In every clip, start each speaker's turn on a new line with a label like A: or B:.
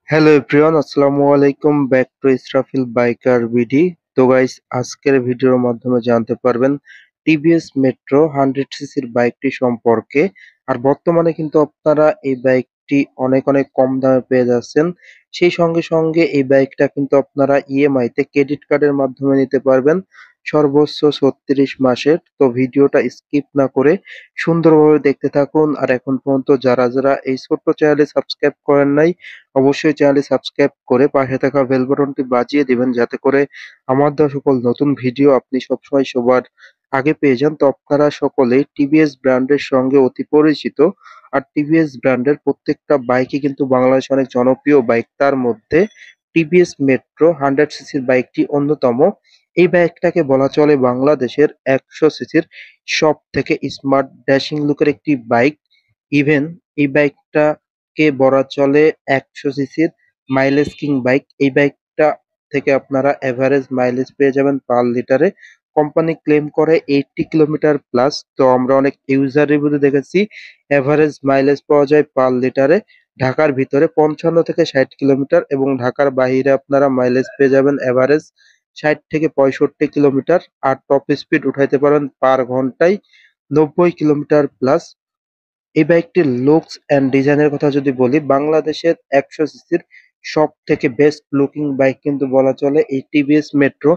A: Hello everyone, আসসালামু আলাইকুম। Back to Israfil biker BD. তো গাইস, আজকের ভিডিওর মাধ্যমে জানতে পারবেন টিভিএস মেট্রো 100 সিসির বাইকটি সম্পর্কে। আর বর্তমানে কিন্তু আপনারা এই বাইকটি অনেক অনেক কম দামে পেয়ে যাচ্ছেন। সেই সঙ্গে সঙ্গে এই বাইকটা কিন্তু আপনারা ইএমআই তে ক্রেডিট কার্ডের মাধ্যমে নিতে পারবেন সর্বোচ্চ 36 মাসের। তো ভিডিওটা স্কিপ না করে সুন্দরভাবে দেখতে থাকুন। আর এখন পর্যন্ত যারা যারা এই ছোট্ট চ্যানেলে সাবস্ক্রাইব করেন নাই, অবশ্যই চ্যানেলটি সাবস্ক্রাইব করে পাশে থাকা বেল বাটনটি বাজিয়ে দিবেন, যাতে করে আমার দেওয়া সকল নতুন ভিডিও আপনি সবসময় সবার আগে পেয়ে যান। তো আপনারা সকলেই টিভিএস ব্র্যান্ডের সঙ্গে অতি পরিচিত। আর টিভিএস ব্র্যান্ডের প্রত্যেকটা বাইকই কিন্তু বাংলাদেশে অনেক জনপ্রিয় বাইক। তার মধ্যে টিভিএস মেট্রো 100 সিসির বাইকটি অন্যতম। এই বাইকটাকে বলা চলে বাংলাদেশের 100 সিসির সব থেকে স্মার্ট ড্যাশিং লুকের একটি বাইক। ইভেন এই বাইকটা কে বলা চলে 100 সিসির মাইলেজ কিং বাইক। এই বাইকটা থেকে আপনারা এভারেজ মাইলেজ পেয়ে যাবেন পার লিটারে। কোম্পানি ক্লেম করে 80 কিলোমিটার প্লাস। তো আমরা অনেক ইউজার রিভিউতে দেখেছি এভারেজ মাইলেজ পাওয়া যায় পার লিটারে ঢাকার ভিতরে 55 থেকে 60 কিলোমিটার, এবং ঢাকার বাইরে আপনারা মাইলেজ পেয়ে যাবেন এভারেজ 60 থেকে 65 কিলোমিটার। আর টপ স্পিড উঠাইতে পারেন পার ঘন্টায় 90 কিলোমিটার প্লাস। এই বাইকটির লুকস এন্ড ডিজাইনের কথা যদি বলি, বাংলাদেশের 100 সিসির সব থেকে বেস্ট লুকিং বাইক কিন্তু বলা চলে এই টিভিএস মেট্রো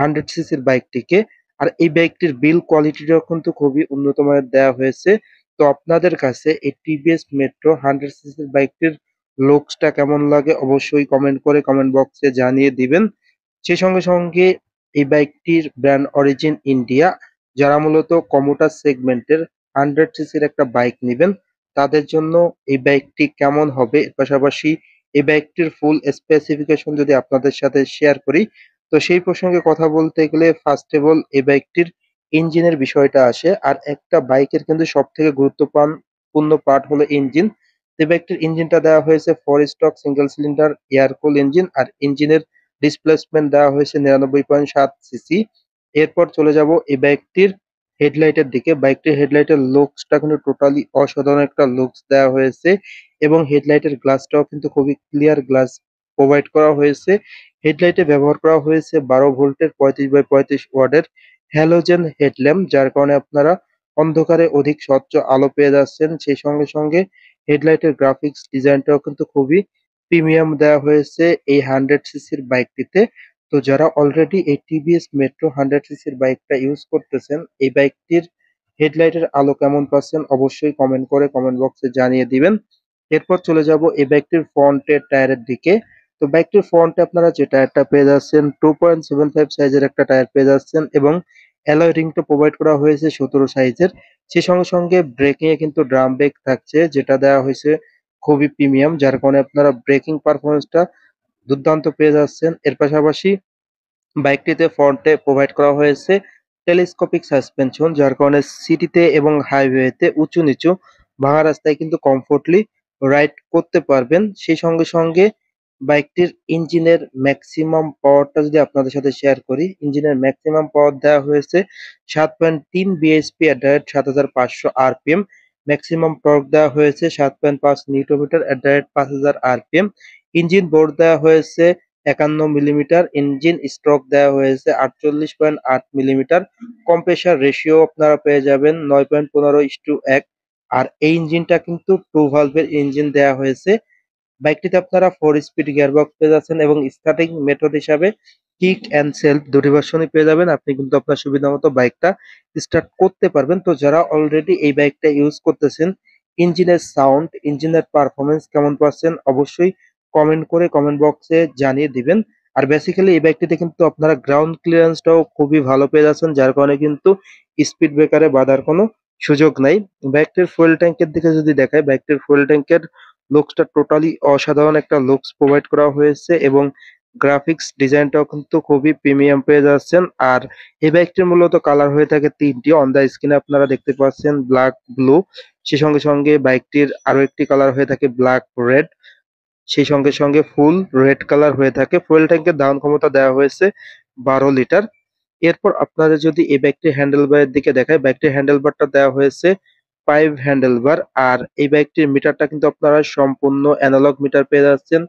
A: 100 সিসির বাইকটিকে। আর এই বাইকটির বিল কোয়ালিটিটাও কিন্তু খুবই উন্নত মানের দেওয়া হয়েছে। তো আপনাদের কাছে এই টিভিএস মেট্রো 100 সিসির বাইকটির লুকসটা কেমন লাগে অবশ্যই কমেন্ট করে কমেন্ট বক্সে জানিয়ে দিবেন। সেই সঙ্গে সঙ্গে এই বাইকটির ব্র্যান্ড অরিজিন ইন্ডিয়া। যারা মূলত কমুটার সেগমেন্টের 100 সিসির একটা বাইক নেবেন, তাদের জন্য এই বাইকটি কেমন হবে, এর পাশাপাশি এই বাইকটির ফুল স্পেসিফিকেশন যদি আপনাদের সাথে শেয়ার করি, তো সেই প্রসঙ্গে কথা বলতে গেলে ফার্স্ট অফ অল এই বাইকটির ইঞ্জিনের বিষয়টা আসে। আর একটা বাইকের কিন্তু সব থেকে গুরুত্বপূর্ণ পার্ট হলো ইঞ্জিন। এই বাইকটির ইঞ্জিনটা দেওয়া হয়েছে 4 stroke single cylinder air cool engine. আর ইঞ্জিনের ডিসপ্লেসমেন্ট দেওয়া হয়েছে 99.7 সিসি। এরপর চলে যাব এই বাইকটির হেডলাইটের দিকে। বাইকটির হেডলাইটের লুকসটা কিন্তু টোটালি অসাধারণ একটা লুকস দেওয়া হয়েছে, এবং হেডলাইটের গ্লাসটাও কিন্তু খুবই ক্লিয়ার গ্লাস প্রোভাইড করা হয়েছে। হেডলাইটে ব্যবহার করা হয়েছে 12 ভোল্টের 35/35 ওয়াটের হ্যালোজেন হেডল্যাম্প, যার কারণে আপনারা অন্ধকারে অধিক স্বচ্ছ আলো পেয়ে যাচ্ছেন। সেই সঙ্গে সঙ্গে হেডলাইটের গ্রাফিক্স ডিজাইনটাও কিন্তু খুবই প্রিমিয়াম দেওয়া হয়েছে এই 100 সিসির বাইকটিতে। তো যারা অলরেডি এই টিভিএস মেট্রো 100 সিসির বাইকটা ইউজ করতেছেন, এই বাইকটির হেডলাইটের আলো কেমন পাচ্ছেন অবশ্যই কমেন্ট করে কমেন্ট বক্সে জানিয়ে দিবেন। এরপর চলে যাব এই বাইকটির ফ্রন্টের টায়ারের দিকে। তো বাইকটির ফ্রন্টে আপনারা যে টায়ারটা পেয়ে যাচ্ছেন 2.75 সাইজের একটা টায়ার পেয়ে যাচ্ছেন, এবং অ্যালয় রিংটা প্রোভাইড করা হয়েছে 17 সাইজের। সেই সঙ্গে সঙ্গে ব্রেকিং এ কিন্তু ড্রাম ব্রেক থাকছে, যেটা দেওয়া হয়েছে খুবই প্রিমিয়াম, যার কারণে আপনারা ব্রেকিং পারফরমেন্সটা দুর্দান্ত পেয়ে যাচ্ছেন। এর পাশাপাশি বাইকটিতে ফ্রন্টে প্রোভাইড করা হয়েছে টেলিস্কোপিক সাসপেনশন, যার কারণে সিটিতে এবং হাইওয়েতে উঁচু নিচু ভাঙা রাস্তায় কিন্তু কমফোর্টলি রাইড করতে পারবেন। সেই সঙ্গে সঙ্গে বাইকটির ইঞ্জিনের ম্যাক্সিমাম পাওয়ারটা যদি আপনাদের সাথে শেয়ার করি, ইঞ্জিনের ম্যাক্সিমাম পাওয়ার দেওয়া হয়েছে 7.3 BHP at the rate 7500 RPM. Maximum torque দেওয়া হয়েছে 7.5 newton meter at the rate 5000 RPM. Engine board দেওয়া হয়েছে 51 মিলিমিটার। ইঞ্জিন স্ট্রোক দেওয়া হয়েছে 48.8 মিলিমিটার। কম্প্রেসার রেশিও আপনারা পেয়ে যাবেন 9.15:1। আর এই ইঞ্জিনটা কিন্তু 2 ভালভের ইঞ্জিন দেওয়া হয়েছে। বাইকটিতে আপনারা 4 স্পিড গিয়ারবক্স পেয়ে যাচ্ছেন, এবং স্টার্টিং মেথড হিসাবে কিক অ্যান্ড সেলফ দুটি ভার্সনই পেয়ে যাবেন। আপনি কিন্তু আপনার সুবিধা মতো বাইকটা স্টার্ট করতে পারবেন। তো যারা অলরেডি এই বাইকটা ইউজ করতেছেন, ইঞ্জিনের সাউন্ড, ইঞ্জিনের পারফরমেন্স কেমন পাচ্ছেন অবশ্যই কমেন্ট করে কমেন্ট বক্সে জানিয়ে দিবেন। আর বেসিক্যালি এই বাইকটিতে কিন্তু আপনারা গ্রাউন্ড ক্লিয়ারেন্সটাও খুবই ভালো পেয়ে যাচ্ছেন, যার কারণে কিন্তু স্পিড ব্রেকারে বাধার কোনো সুযোগ নাই। বাইকটির ফুয়েল ট্যাঙ্কের দিকে যদি দেখায়, বাইকটির ফুয়েল ট্যাঙ্কের লুকসটা টোটালি অসাধারণ একটা লুকস প্রোভাইড করা হয়েছে, এবং গ্রাফিক্স ডিজাইনটাও কিন্তু খুবই প্রিমিয়াম পেয়ে যাচ্ছেন। আর এই বাইকটির মূলত কালার হয়ে থাকে তিনটি। অন দা স্ক্রিনে আপনারা দেখতে পাচ্ছেন ব্ল্যাক, ব্লু। সেই সঙ্গে সঙ্গে বাইকটির আরো একটি কালার হয়ে থাকে ব্ল্যাক রেড। সেই সঙ্গে সঙ্গে ফুল রেড কালার হয়ে থাকে। ফুয়েল ট্যাঙ্কের ধারণ ক্ষমতা দেওয়া হয়েছে 12 লিটার। এরপর আপনারা যদি এই বাইকটির হ্যান্ডেলবারের দিকে দেখায়, বাইকটির হ্যান্ডেলবারটা দেওয়া হয়েছে 5 হ্যান্ডেলবার। আর এই বাইকটির মিটারটা কিন্তু আপনারা সম্পূর্ণ অ্যানালগ মিটার পেয়ে যাচ্ছেন।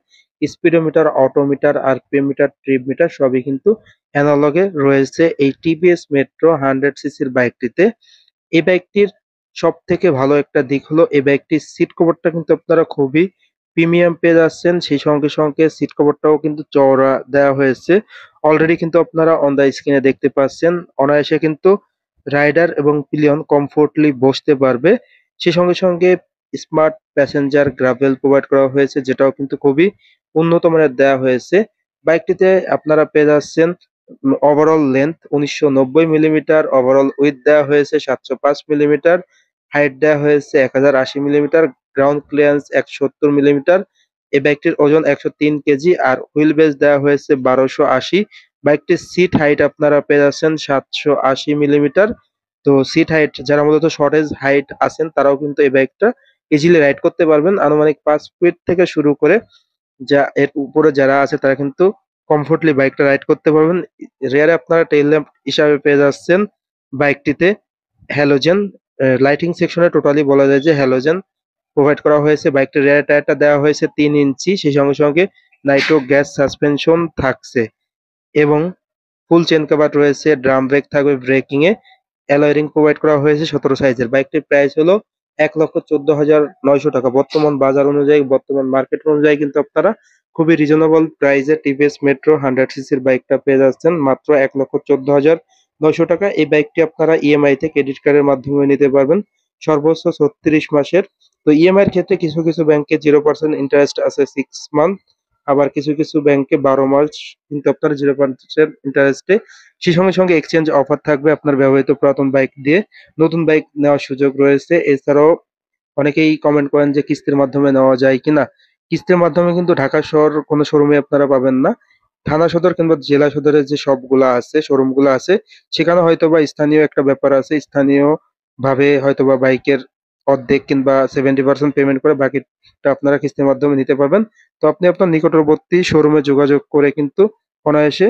A: Speedometer, odometer, RPM meter, trip meter সবই কিন্তু অ্যানালগে রয়েছে এই টিভিএস মেট্রো 100 সিসির বাইকটিতে। এই বাইকটির সব থেকে ভালো একটা দিক হলো এই বাইকটির সিট কভারটা কিন্তু আপনারা খুবই প্রিমিয়াম পেয়ে যাচ্ছেন। সেই সঙ্গে সঙ্গে সিট কভারটাও কিন্তু চওড়া দেওয়া হয়েছে। অলরেডি কিন্তু আপনারা অন দা স্ক্রিনে দেখতে পাচ্ছেন। অনায়াসে কিন্তু রাইডার এবং পিলিয়ন কমফোর্টলি বসতে পারবে। সেই সঙ্গে সঙ্গে স্মার্ট প্যাসেঞ্জার গ্রাভেল প্রোভাইড করা হয়েছে, যেটাও কিন্তু খুবই উন্নত মানের দেওয়া হয়েছে। বাইকটিতে আপনারা পেয়ে যাচ্ছেন overall length 1990 millimetre, overall with দেওয়া হয়েছে 705 মিলিমিটার, হাইট দেওয়া হয়েছে 1080 মিলিমিটার, গ্রাউন্ড ক্লিয়ারেন্স 170 মিলিমিটার। এই বাইকটির ওজন 103 কেজি আর হুইল বেস দেওয়া হয়েছে 1280। বাইকটির সিট হাইট আপনারা পেয়ে যাচ্ছেন 780 মিলিমিটার। তো সিট হাইট যারা মূলত শর্টেজ হাইট আছেন তারাও কিন্তু এই বাইকটা ইজিলি রাইড করতে পারবেন। আনুমানিক 5 ফিট থেকে শুরু করে যা এর উপরে যারা আছে তারা কিন্তু কমফোর্টলি বাইকটা রাইড করতে পারবেন। রিয়ারে আপনারা টেইল ল্যাম্প হিসাবে পেয়ে যাচ্ছেন বাইকটিতে হ্যালোজেন। লাইটিং সেকশনে টোটালি বলা যায় যে হ্যালোজেন প্রোভাইড করা হয়েছে। বাইকটির রিয়ার টায়ারটা দেওয়া হয়েছে 3 ইঞ্চি, সেই সঙ্গে সঙ্গে নাইট্রো গ্যাস সাসপেনশন থাকছে এবং ফুল চেন কভার রয়েছে। ড্রাম ব্রেক থাকবে breaking a. Alloy ring provide করা হয়েছে 17 সাইজের। বাইকটির প্রাইস হলো 1,14,900 টাকা। বর্তমান বাজার অনুযায়ী, বর্তমান মার্কেট অনুযায়ী কিন্তু আপনারা খুবই রিজনেবল প্রাইসে টিভিএস মেট্রো 100 সিসির বাইকটা পেয়ে যাচ্ছেন মাত্র 1,14,900 টাকা। এই বাইকটি আপনারা ইএমআই তে ক্রেডিট কার্ডের মাধ্যমে নিতে পারবেন সর্বোচ্চ 36 মাসের। তো ইএমআই এর ক্ষেত্রে কিছু কিছু ব্যাংকে 0% ইন্টারেস্ট আছে 6 মান্থ, আবার কিছু কিছু ব্যাংকে 12 মাস কিন্তু আপনারা 0% ইন্টারেস্টে। সেই সঙ্গে সঙ্গে এক্সচেঞ্জ অফার থাকবে আপনার ব্যবহৃত পুরাতন বাইক দিয়ে নতুন বাইক নেওয়ার সুযোগ রয়েছে। এছাড়াও অনেকেই কমেন্ট করেন যে কিস্তির মাধ্যমে নেওয়া যায় কিনা। কিস্তির মাধ্যমে কিন্তু ঢাকা শহর কোনো শোরুমে আপনারা পাবেন না। থানা সদর কিংবা জেলা সদরের যে শপগুলো আছে, শোরুমগুলো আছে, সেখানে হয়তোবা স্থানীয় একটা ব্যাপার আছে। স্থানীয় ভাবে হয়তোবা বাইকের অর্ধেক কিংবা 70% পেমেন্ট করে বাকিটা আপনারা কিস্তির মাধ্যমে নিতে পারবেন। তো আপনি আপনার নিকটবর্তী শোরুমে যোগাযোগ করে কিন্তু অনায়াসে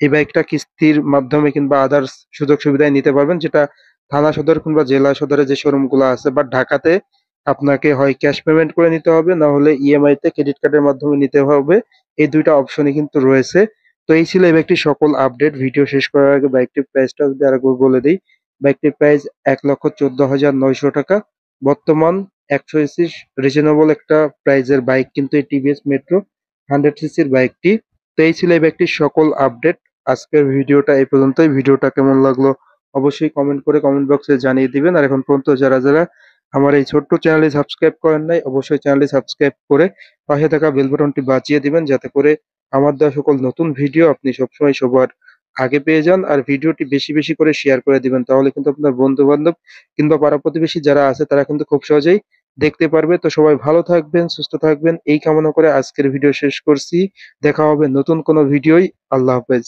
A: এই বাইকটা কিস্তির মাধ্যমে কিংবা আদার্স সুযোগ সুবিধায় নিতে পারবেন, যেটা থানা সদর কিংবা জেলা সদরে যে শোরুম গুলো আছে। বাট ঢাকাতে আপনাকে হয় ক্যাশ পেমেন্ট করে নিতে হবে, না হলে ইএমআই তে ক্রেডিট কার্ডের মাধ্যমে নিতে হবে। এই দুইটা অপশনই কিন্তু রয়েছে। তো এই ছিল এই বাইকটির সকল আপডেট। ভিডিও শেষ করার আগে বাইকটির প্রাইসটা যদি আরেকবার বলে দিই। বাইকটির প্রাইস 1,14,900 টাকা। বর্তমান 100 সিসি রিজনেবল একটা প্রাইজের বাইক কিন্তু এই টিভিএস মেট্রো 100 সিসির বাইকটি। তো এই ছিল এই বাইকটির সকল আপডেট। আজকের ভিডিওটা এই পর্যন্তই। ভিডিওটা কেমন লাগলো অবশ্যই কমেন্ট করে কমেন্ট বক্সে জানিয়ে দিবেন। আর এখন পর্যন্ত যারা যারা আমার এই ছোট্ট চ্যানেলে সাবস্ক্রাইব করেন নাই, অবশ্যই চ্যানেলটি সাবস্ক্রাইব করে পাশে থাকা বেল বাটনটি বাজিয়ে দিবেন, যাতে করে আমার দেওয়া সকল নতুন ভিডিও আপনি সবসময় সবার আগে পেয়ে যান। আর ভিডিওটি বেশি বেশি করে শেয়ার করে দিবেন, তাহলে কিন্তু আপনার বন্ধু বান্ধব কিংবা পাড়া প্রতিবেশী যারা আছে তারা কিন্তু খুব সহজেই দেখতে পারবে। তো সবাই ভালো থাকবেন, সুস্থ থাকবেন এই কামনা করে আজকের ভিডিও শেষ করছি। দেখা হবে নতুন কোনো ভিডিওই। আল্লাহ হাফেজ।